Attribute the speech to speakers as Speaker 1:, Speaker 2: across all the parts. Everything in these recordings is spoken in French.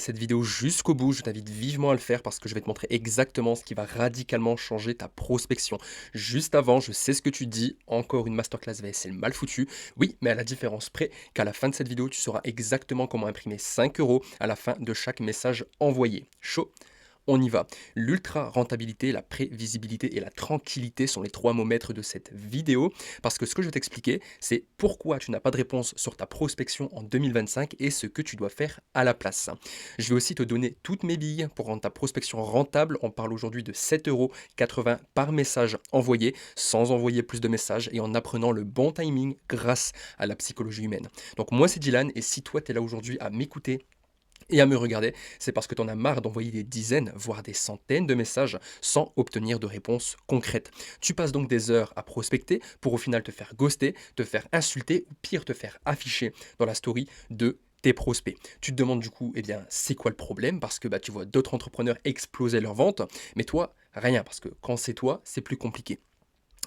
Speaker 1: Cette vidéo jusqu'au bout, je t'invite vivement à le faire parce que je vais te montrer exactement ce qui va radicalement changer ta prospection. Juste avant, je sais ce que tu dis, encore une masterclass VSL mal foutue. Oui, mais à la différence près qu'à la fin de cette vidéo, tu sauras exactement comment imprimer 5 euros à la fin de chaque message envoyé. Chaud? On y va. L'ultra rentabilité, la prévisibilité et la tranquillité sont les trois mots maîtres de cette vidéo. Parce que ce que je vais t'expliquer, c'est pourquoi tu n'as pas de réponse sur ta prospection en 2025 et ce que tu dois faire à la place. Je vais aussi te donner toutes mes billes pour rendre ta prospection rentable. On parle aujourd'hui de 7,80 € par message envoyé, sans envoyer plus de messages et en apprenant le bon timing grâce à la psychologie humaine. Donc moi c'est Dylan et si toi tu es là aujourd'hui à m'écouter et à me regarder, c'est parce que tu en as marre d'envoyer des dizaines, voire des centaines de messages sans obtenir de réponse concrète. Tu passes donc des heures à prospecter pour au final te faire ghoster, te faire insulter ou pire te faire afficher dans la story de tes prospects. Tu te demandes du coup, eh bien, c'est quoi le problème? Parce que tu vois d'autres entrepreneurs exploser leurs ventes, mais toi, rien, parce que quand c'est toi, c'est plus compliqué.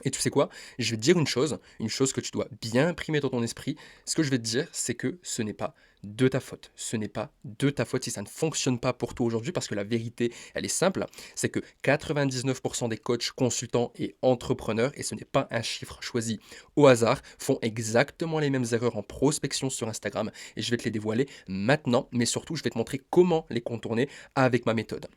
Speaker 1: Et tu sais quoi? Je vais te dire une chose que tu dois bien imprimer dans ton esprit. Ce que je vais te dire, c'est que ce n'est pas de ta faute. Ce n'est pas de ta faute si ça ne fonctionne pas pour toi aujourd'hui, parce que la vérité, elle est simple, c'est que 99% des coachs, consultants et entrepreneurs, et ce n'est pas un chiffre choisi au hasard, font exactement les mêmes erreurs en prospection sur Instagram. Et je vais te les dévoiler maintenant, mais surtout, je vais te montrer comment les contourner avec ma méthode.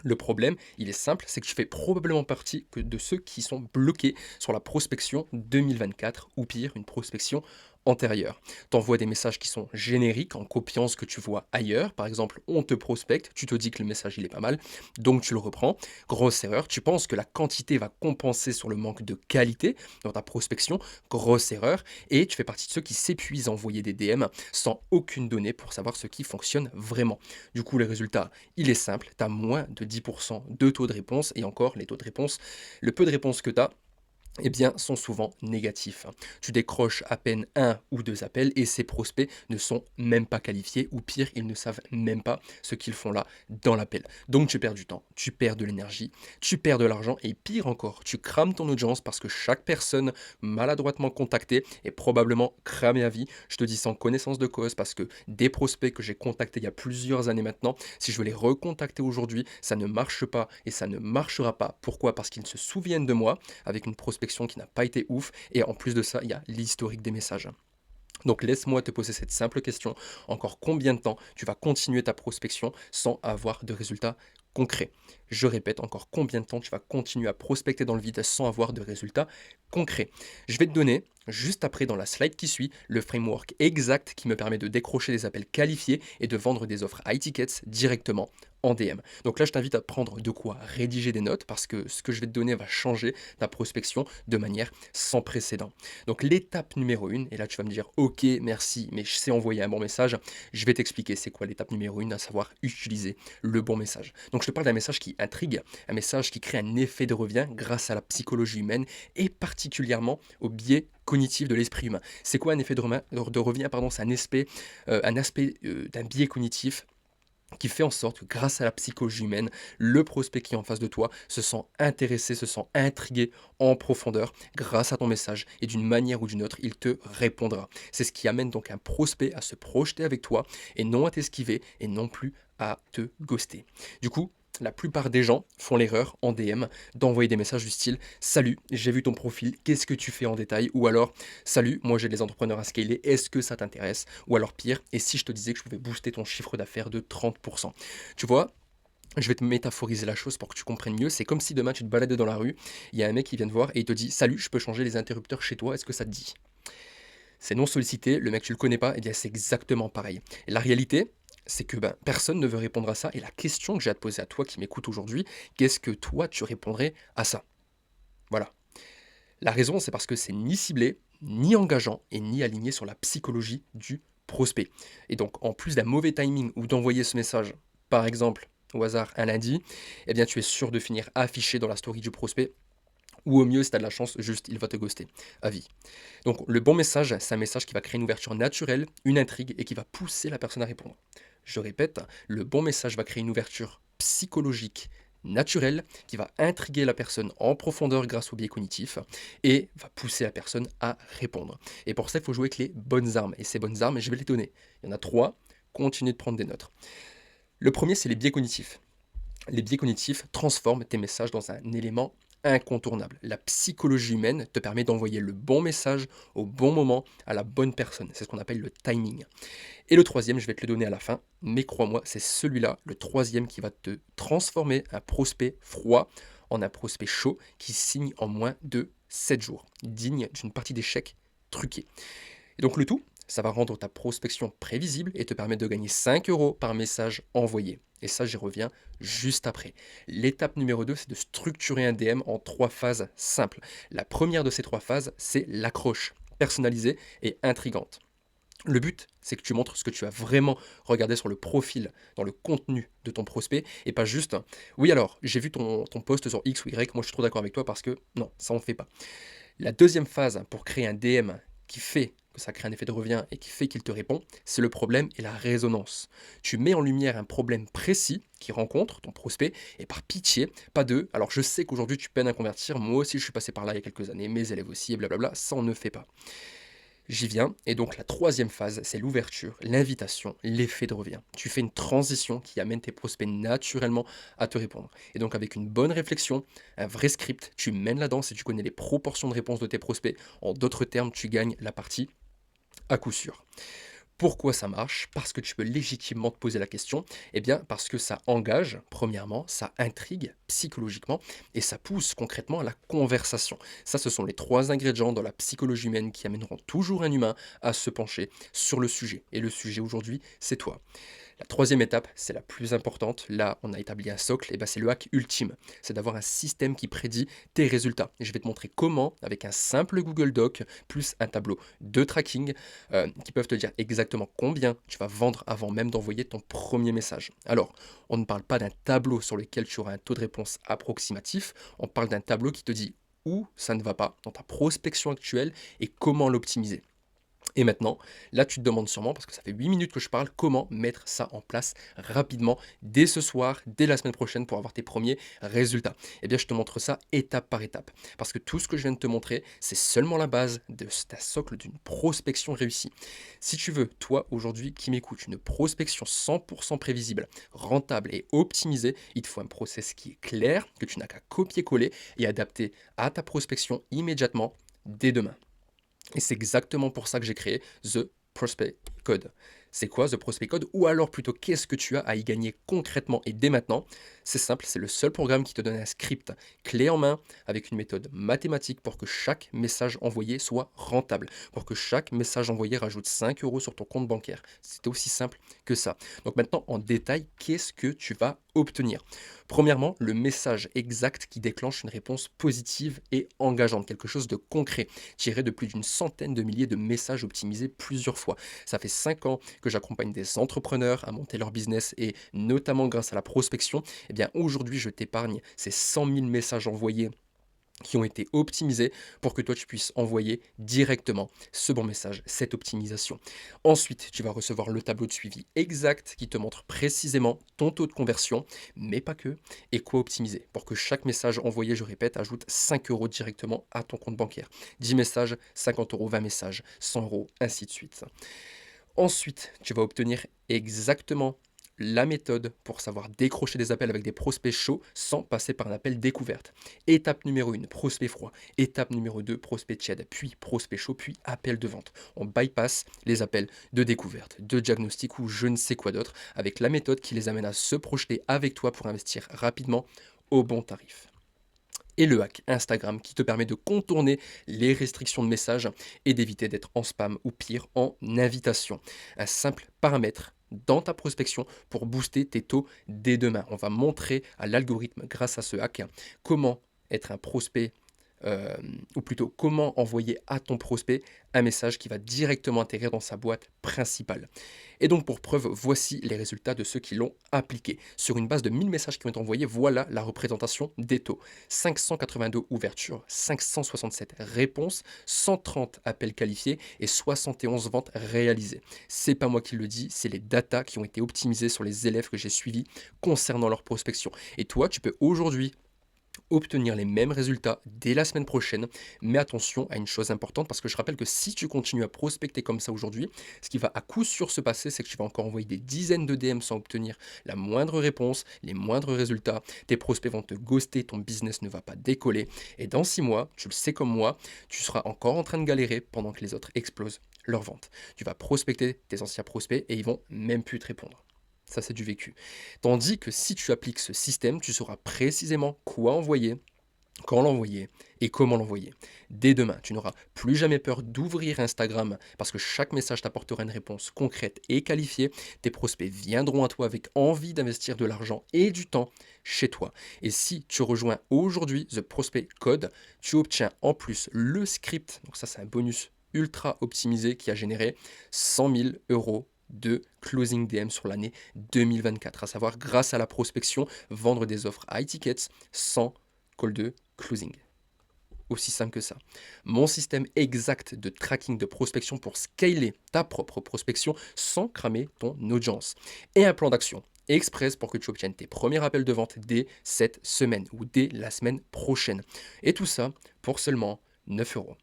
Speaker 1: Le problème, il est simple, c'est que tu fais probablement partie de ceux qui sont bloqués sur la prospection 2024 ou pire, une prospection antérieure. Tu envoies des messages qui sont génériques en copiant ce que tu vois ailleurs. Par exemple, on te prospecte, tu te dis que le message il est pas mal, donc tu le reprends. Grosse erreur, tu penses que la quantité va compenser sur le manque de qualité dans ta prospection. Grosse erreur. Et tu fais partie de ceux qui s'épuisent à envoyer des DM sans aucune donnée pour savoir ce qui fonctionne vraiment. Du coup, les résultats, il est simple, tu as moins de 10% de taux de réponse, et encore, les taux de réponse, le peu de réponses que tu as, eh bien, sont souvent négatifs. Tu décroches à peine un ou deux appels et ces prospects ne sont même pas qualifiés ou pire, ils ne savent même pas ce qu'ils font là dans l'appel. Donc tu perds du temps, tu perds de l'énergie, tu perds de l'argent et pire encore, tu crames ton audience parce que chaque personne maladroitement contactée est probablement cramée à vie. Je te dis sans connaissance de cause parce que des prospects que j'ai contactés il y a plusieurs années maintenant, si je veux les recontacter aujourd'hui, ça ne marche pas et ça ne marchera pas. Pourquoi? Parce qu'ils se souviennent de moi avec une prospection qui n'a pas été ouf. Et en plus de ça, il y a l'historique des messages. Donc laisse-moi te poser cette simple question. Encore combien de temps tu vas continuer ta prospection sans avoir de résultats concrets? Je répète, encore combien de temps tu vas continuer à prospecter dans le vide sans avoir de résultats concrets? Je vais te donner, juste après dans la slide qui suit, le framework exact qui me permet de décrocher des appels qualifiés et de vendre des offres high tickets directement en DM. Donc là, je t'invite à prendre de quoi rédiger des notes parce que ce que je vais te donner va changer ta prospection de manière sans précédent. Donc l'étape numéro 1, et là tu vas me dire ok merci mais je sais envoyer un bon message, je vais t'expliquer c'est quoi l'étape numéro 1, à savoir utiliser le bon message. Donc je te parle d'un message qui intrigue, un message qui crée un effet de revient grâce à la psychologie humaine et particulièrement au biais cognitif de l'esprit humain. C'est quoi un effet de revient pardon, c'est un aspect d'un biais cognitif qui fait en sorte que grâce à la psychologie humaine, le prospect qui est en face de toi se sent intéressé, se sent intrigué en profondeur grâce à ton message et d'une manière ou d'une autre, il te répondra. C'est ce qui amène donc un prospect à se projeter avec toi et non à t'esquiver et non plus à te ghoster. Du coup, la plupart des gens font l'erreur en DM d'envoyer des messages du style «Salut, j'ai vu ton profil, qu'est-ce que tu fais en détail?» ou alors «Salut, moi j'ai des entrepreneurs à scaler, est-ce que ça t'intéresse?» ou alors pire, «Et si je te disais que je pouvais booster ton chiffre d'affaires de 30%?» Tu vois, je vais te métaphoriser la chose pour que tu comprennes mieux. C'est comme si demain tu te baladais dans la rue, il y a un mec qui vient te voir et il te dit «Salut, je peux changer les interrupteurs chez toi, est-ce que ça te dit?» C'est non sollicité, le mec tu le connais pas, et bien c'est exactement pareil. Et la réalité, c'est que personne ne veut répondre à ça. Et la question que j'ai à te poser à toi qui m'écoute aujourd'hui, qu'est-ce que toi tu répondrais à ça? Voilà. La raison, c'est parce que c'est ni ciblé, ni engageant et ni aligné sur la psychologie du prospect. Et donc, en plus d'un mauvais timing ou d'envoyer ce message, par exemple, au hasard un lundi, eh bien tu es sûr de finir affiché dans la story du prospect. Ou au mieux, si tu as de la chance, juste il va te ghoster à vie. Donc le bon message, c'est un message qui va créer une ouverture naturelle, une intrigue et qui va pousser la personne à répondre. Je répète, le bon message va créer une ouverture psychologique naturelle qui va intriguer la personne en profondeur grâce au biais cognitif et va pousser la personne à répondre. Et pour ça, il faut jouer avec les bonnes armes. Et ces bonnes armes, je vais les donner. Il y en a trois. Continuez de prendre des notes. Le premier, c'est les biais cognitifs. Les biais cognitifs transforment tes messages dans un élément incontournable. La psychologie humaine te permet d'envoyer le bon message au bon moment à la bonne personne. C'est ce qu'on appelle le timing. Et le troisième, je vais te le donner à la fin, mais crois-moi, c'est celui-là, le troisième, qui va te transformer un prospect froid en un prospect chaud qui signe en moins de 7 jours, digne d'une partie d'échec truquée. Et donc le tout, ça va rendre ta prospection prévisible et te permettre de gagner 5 euros par message envoyé. Et ça, j'y reviens juste après. L'étape numéro 2, c'est de structurer un DM en 3 phases simples. La première de ces 3 phases, c'est l'accroche, personnalisée et intrigante. Le but, c'est que tu montres ce que tu as vraiment regardé sur le profil, dans le contenu de ton prospect, et pas juste oui alors, j'ai vu ton post sur X ou Y, moi je suis trop d'accord avec toi parce que non, ça on ne fait pas. La deuxième phase pour créer un DM qui fait que ça crée un effet de revient et qui fait qu'il te répond, c'est le problème et la résonance. Tu mets en lumière un problème précis qui rencontre ton prospect et par pitié, pas de alors je sais qu'aujourd'hui tu peines à convertir, moi aussi je suis passé par là il y a quelques années, mes élèves aussi et blablabla, ça on ne fait pas. J'y viens, et donc la troisième phase, c'est l'ouverture, l'invitation, l'effet de revient. Tu fais une transition qui amène tes prospects naturellement à te répondre. Et donc avec une bonne réflexion, un vrai script, tu mènes la danse et tu connais les proportions de réponse de tes prospects. En d'autres termes, tu gagnes la partie à coup sûr. Pourquoi ça marche? Parce que tu peux légitimement te poser la question. Eh bien, parce que ça engage, premièrement, ça intrigue psychologiquement et ça pousse concrètement à la conversation. Ça, ce sont les 3 ingrédients dans la psychologie humaine qui amèneront toujours un humain à se pencher sur le sujet. Et le sujet aujourd'hui, c'est toi. La troisième étape, c'est la plus importante. Là, on a établi un socle, et ben c'est le hack ultime. C'est d'avoir un système qui prédit tes résultats. Et je vais te montrer comment, avec un simple Google Doc, plus un tableau de tracking, qui peuvent te dire exactement combien tu vas vendre avant même d'envoyer ton premier message. Alors, on ne parle pas d'un tableau sur lequel tu auras un taux de réponse approximatif, on parle d'un tableau qui te dit où ça ne va pas dans ta prospection actuelle et comment l'optimiser. Et maintenant, là, tu te demandes sûrement, parce que ça fait 8 minutes que je parle, comment mettre ça en place rapidement, dès ce soir, dès la semaine prochaine, pour avoir tes premiers résultats. Eh bien, je te montre ça étape par étape. Parce que tout ce que je viens de te montrer, c'est seulement la base de ta socle d'une prospection réussie. Si tu veux, toi, aujourd'hui, qui m'écoute, une prospection 100% prévisible, rentable et optimisée, il te faut un process qui est clair, que tu n'as qu'à copier-coller et adapter à ta prospection immédiatement, dès demain. Et c'est exactement pour ça que j'ai créé The Prospect Code. C'est quoi The Prospect Code? Ou alors plutôt, qu'est-ce que tu as à y gagner concrètement et dès maintenant? C'est simple, c'est le seul programme qui te donne un script clé en main avec une méthode mathématique pour que chaque message envoyé soit rentable, pour que chaque message envoyé rajoute 5 euros sur ton compte bancaire. C'est aussi simple que ça. Donc maintenant, en détail, qu'est-ce que tu vas obtenir? Premièrement, le message exact qui déclenche une réponse positive et engageante, quelque chose de concret, tiré de plus d'une centaine de milliers de messages optimisés plusieurs fois. Ça fait 5 ans que j'accompagne des entrepreneurs à monter leur business et notamment grâce à la prospection, eh bien aujourd'hui je t'épargne ces 100 000 messages envoyés qui ont été optimisés pour que toi tu puisses envoyer directement ce bon message, cette optimisation. Ensuite, tu vas recevoir le tableau de suivi exact qui te montre précisément ton taux de conversion, mais pas que, et quoi optimiser pour que chaque message envoyé, je répète, ajoute 5 euros directement à ton compte bancaire. 10 messages, 50 euros, 20 messages, 100 euros, ainsi de suite. Ensuite, tu vas obtenir exactement la méthode pour savoir décrocher des appels avec des prospects chauds sans passer par un appel découverte. Étape numéro 1, prospect froid. Étape numéro 2, prospect tiède, puis prospect chaud, puis appel de vente. On bypass les appels de découverte, de diagnostic ou je ne sais quoi d'autre avec la méthode qui les amène à se projeter avec toi pour investir rapidement au bon tarif. Et le hack Instagram qui te permet de contourner les restrictions de messages et d'éviter d'être en spam ou pire en invitation. Un simple paramètre dans ta prospection pour booster tes taux dès demain. On va montrer à l'algorithme grâce à ce hack comment être un prospect euh, ou plutôt comment envoyer à ton prospect un message qui va directement atterrir dans sa boîte principale. Et donc pour preuve, voici les résultats de ceux qui l'ont appliqué. Sur une base de 1000 messages qui ont été envoyés, voilà la représentation des taux. 582 ouvertures, 567 réponses, 130 appels qualifiés et 71 ventes réalisées. C'est pas moi qui le dis, c'est les datas qui ont été optimisées sur les élèves que j'ai suivis concernant leur prospection. Et toi, tu peux aujourd'hui Obtenir les mêmes résultats dès la semaine prochaine. Mais attention à une chose importante, parce que je rappelle que si tu continues à prospecter comme ça aujourd'hui, ce qui va à coup sûr se passer, c'est que tu vas encore envoyer des dizaines de DM sans obtenir la moindre réponse, les moindres résultats. Tes prospects vont te ghoster, ton business ne va pas décoller. Et dans 6 mois, tu le sais comme moi, tu seras encore en train de galérer pendant que les autres explosent leurs ventes. Tu vas prospecter tes anciens prospects et ils vont même plus te répondre. Ça, c'est du vécu. Tandis que si tu appliques ce système, tu sauras précisément quoi envoyer, quand l'envoyer et comment l'envoyer. Dès demain, tu n'auras plus jamais peur d'ouvrir Instagram parce que chaque message t'apportera une réponse concrète et qualifiée. Tes prospects viendront à toi avec envie d'investir de l'argent et du temps chez toi. Et si tu rejoins aujourd'hui The Prospect Code, tu obtiens en plus le script. Donc ça, c'est un bonus ultra optimisé qui a généré 100 000 euros de closing DM sur l'année 2024, à savoir grâce à la prospection, vendre des offres high tickets sans call de closing. Aussi simple que ça. Mon système exact de tracking de prospection pour scaler ta propre prospection sans cramer ton audience. Et un plan d'action express pour que tu obtiennes tes premiers appels de vente dès cette semaine ou dès la semaine prochaine. Et tout ça pour seulement 9 euros.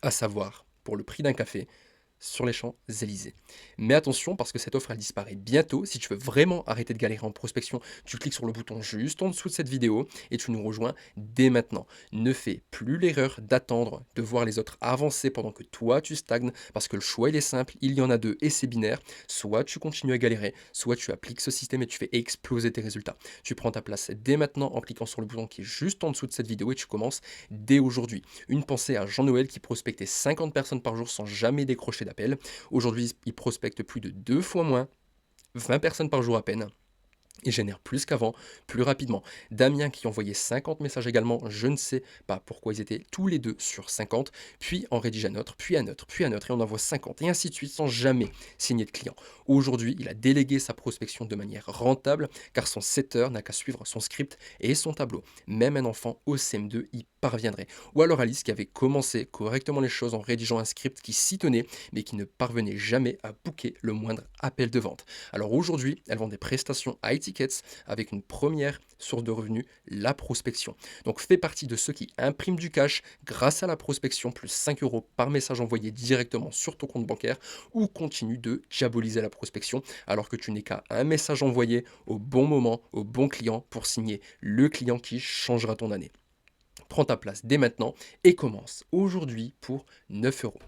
Speaker 1: À savoir, pour le prix d'un café, sur les Champs-Élysées. Mais attention parce que cette offre elle disparaît bientôt. Si tu veux vraiment arrêter de galérer en prospection, tu cliques sur le bouton juste en dessous de cette vidéo et tu nous rejoins dès maintenant. Ne fais plus l'erreur d'attendre de voir les autres avancer pendant que toi tu stagnes parce que le choix il est simple, il y en a deux et c'est binaire. Soit tu continues à galérer, soit tu appliques ce système et tu fais exploser tes résultats. Tu prends ta place dès maintenant en cliquant sur le bouton qui est juste en dessous de cette vidéo et tu commences dès aujourd'hui. Une pensée à Jean-Noël qui prospectait 50 personnes par jour sans jamais décrocher d'appel. Aujourd'hui, il prospecte plus de 2 fois moins, 20 personnes par jour à peine. Et génère plus qu'avant, plus rapidement. Damien qui envoyait 50 messages également, je ne sais pas pourquoi ils étaient tous les deux sur 50, puis en rédige un autre, puis un autre, puis un autre, et on envoie 50, et ainsi de suite, sans jamais signer de client. Aujourd'hui, il a délégué sa prospection de manière rentable, car son setter n'a qu'à suivre son script et son tableau. Même un enfant au CM2 y parviendrait. Ou alors Alice qui avait commencé correctement les choses en rédigeant un script qui s'y tenait, mais qui ne parvenait jamais à booker le moindre appel de vente. Alors aujourd'hui, elle vend des prestations high tickets avec une première source de revenus, la prospection. Donc fais partie de ceux qui impriment du cash grâce à la prospection, plus 5 euros par message envoyé directement sur ton compte bancaire, ou continue de diaboliser la prospection alors que tu n'es qu'à un message envoyé au bon moment, au bon client pour signer le client qui changera ton année. Prends ta place dès maintenant et commence aujourd'hui pour 9 euros.